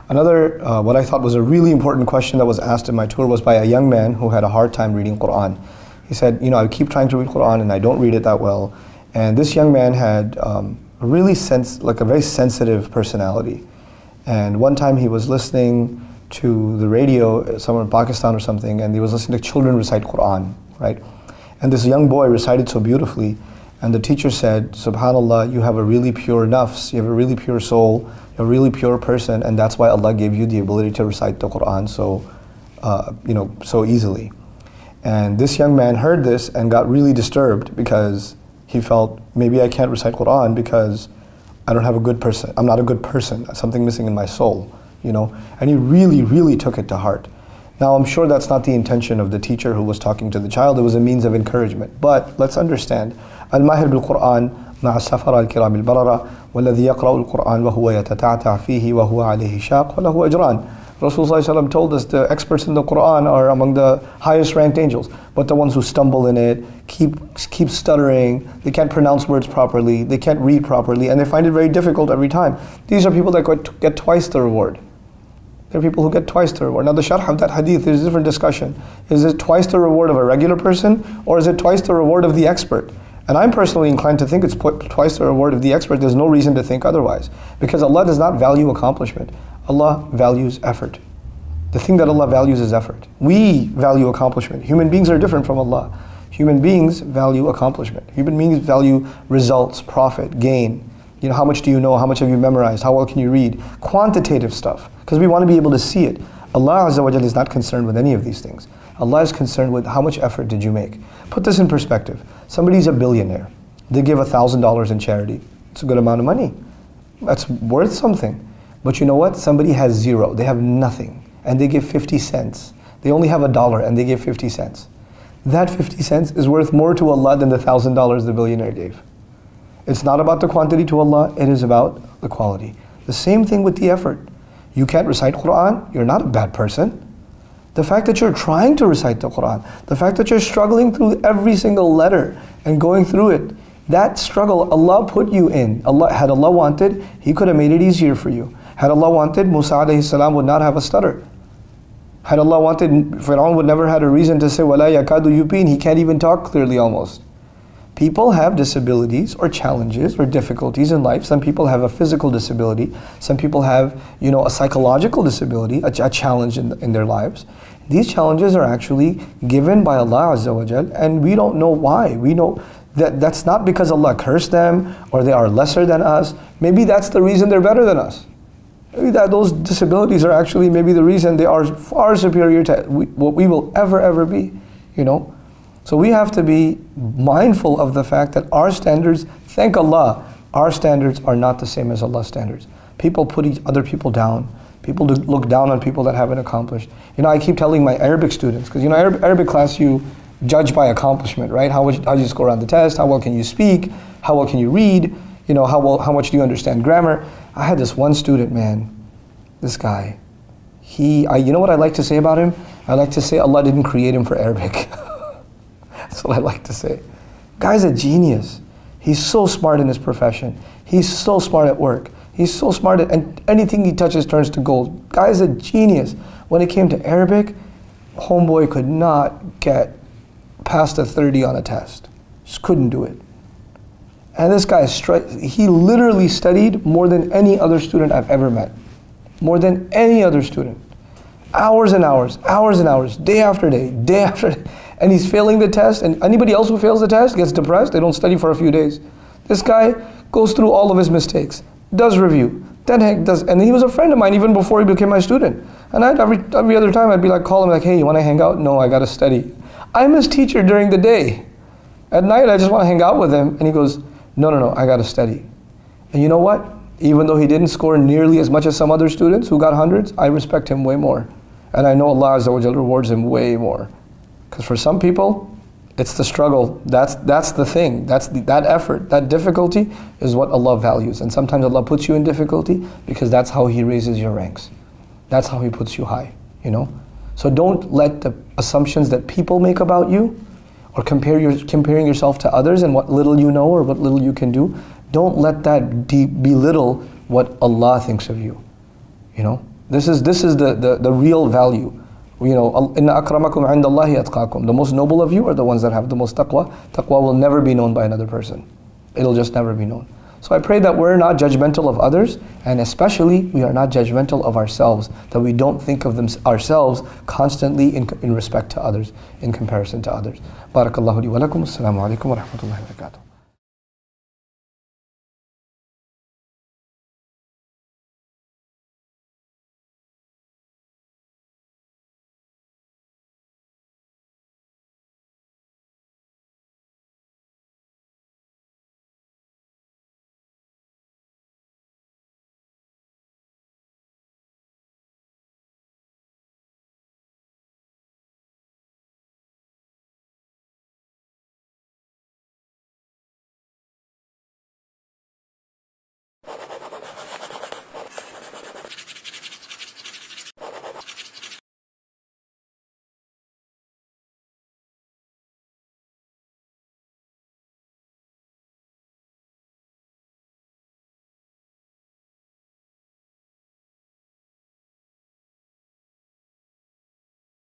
Another, what I thought was a really important question that was asked in my tour was by a young man who had a hard time reading Quran. He said, I keep trying to read Quran and I don't read it that well. And this young man had a very sensitive personality. And one time he was listening to the radio somewhere in Pakistan or something, and he was listening to children recite Quran, right? And this young boy recited so beautifully, and the teacher said, "Subhanallah, you have a really pure nafs, you have a really pure soul, you're a really pure person, and that's why Allah gave you the ability to recite the Quran so easily." And this young man heard this and got really disturbed because he felt, maybe I can't recite Quran because I'm not a good person, something missing in my soul, and he really, really took it to heart. Now, I'm sure that's not the intention of the teacher who was talking to the child. It was a means of encouragement. But let's understand, al-mahir bil-Quran مع السفر الكرام البررة والذي يقرأ القرآن وهو يتتعتع فيه وهو عليه شاق فله أجران. Rasulullah told us the experts in the Quran are among the highest ranked angels, but the ones who stumble in it, keep stuttering, they can't pronounce words properly, they can't read properly, and they find it very difficult every time. These are people that get twice the reward. There are people who get twice the reward. Now the sharh of that hadith, there's a different discussion. Is it twice the reward of a regular person, or is it twice the reward of the expert? And I'm personally inclined to think it's twice the reward of the expert. There's no reason to think otherwise. Because Allah does not value accomplishment. Allah values effort. The thing that Allah values is effort. We value accomplishment. Human beings are different from Allah. Human beings value accomplishment. Human beings value results, profit, gain. How much do you know? How much have you memorized? How well can you read? Quantitative stuff. Because we want to be able to see it. Allah Azza wa Jalla is not concerned with any of these things. Allah is concerned with how much effort did you make. Put this in perspective. Somebody's a billionaire. They give $1,000 in charity. It's a good amount of money. That's worth something. But you know what? Somebody has zero. They have nothing. And they give 50 cents. They only have $1 and they give 50 cents. That 50 cents is worth more to Allah than the $1,000 the billionaire gave. It's not about the quantity to Allah. It is about the quality. The same thing with the effort. You can't recite Quran. You're not a bad person. The fact that you're trying to recite the Quran, the fact that you're struggling through every single letter and going through it, that struggle Allah put you in. Had Allah wanted, He could have made it easier for you. Had Allah wanted, Musa alayhi salam would not have a stutter. Had Allah wanted, Fir'aun would never had a reason to say, وَلَا يَكَادُ يُبِينُ. He can't even talk clearly almost. People have disabilities or challenges or difficulties in life. Some people have a physical disability. Some people have, a psychological disability, a challenge in their lives. These challenges are actually given by Allah Azza wa Jal, and we don't know why. We know that that's not because Allah cursed them or they are lesser than us. Maybe that's the reason they're better than us. Maybe that those disabilities are actually maybe the reason they are far superior to what we will ever be, So we have to be mindful of the fact that our standards, thank Allah, our standards are not the same as Allah's standards. People put other people down. People look down on people that haven't accomplished. I keep telling my Arabic students, because Arabic class you judge by accomplishment, right? How do you score on the test? How well can you speak? How well can you read? How much do you understand grammar? I had this one student, man, this guy. You know what I like to say about him? I like to say Allah didn't create him for Arabic. That's what I like to say. Guy's a genius. He's so smart in his profession. He's so smart at work. He's so smart and anything he touches turns to gold. Guy's a genius. When it came to Arabic, homeboy could not get past a 30 on a test. Just couldn't do it. And this guy, he literally studied more than any other student I've ever met. More than any other student. Hours and hours, day after day, day after day. And he's failing the test, and anybody else who fails the test gets depressed, they don't study for a few days. This guy goes through all of his mistakes, does review, and he was a friend of mine even before he became my student. And every other time I'd be like, call him like, hey, you want to hang out? No, I got to study. I'm his teacher during the day. At night, I just want to hang out with him. And he goes, no, I got to study. And you know what? Even though he didn't score nearly as much as some other students who got hundreds, I respect him way more. And I know Allah Azza wa Jalla rewards him way more. Because for some people, it's the struggle. That's the thing. That effort, that difficulty is what Allah values. And sometimes Allah puts you in difficulty because that's how He raises your ranks. That's how He puts you high, So don't let the assumptions that people make about you or comparing yourself to others and what little you know or what little you can do, don't let that belittle what Allah thinks of you, This is the real value. You know, inna akramakum indallahi atqakum. The most noble of you are the ones that have the most taqwa. Taqwa will never be known by another person. It'll just never be known. So I pray that we're not judgmental of others, and especially we are not judgmental of ourselves, that we don't think of ourselves constantly in respect to others, in comparison to others. Barakallahu li wa lakum. Assalamu alaikum wa rahmatullahi wa barakatuh.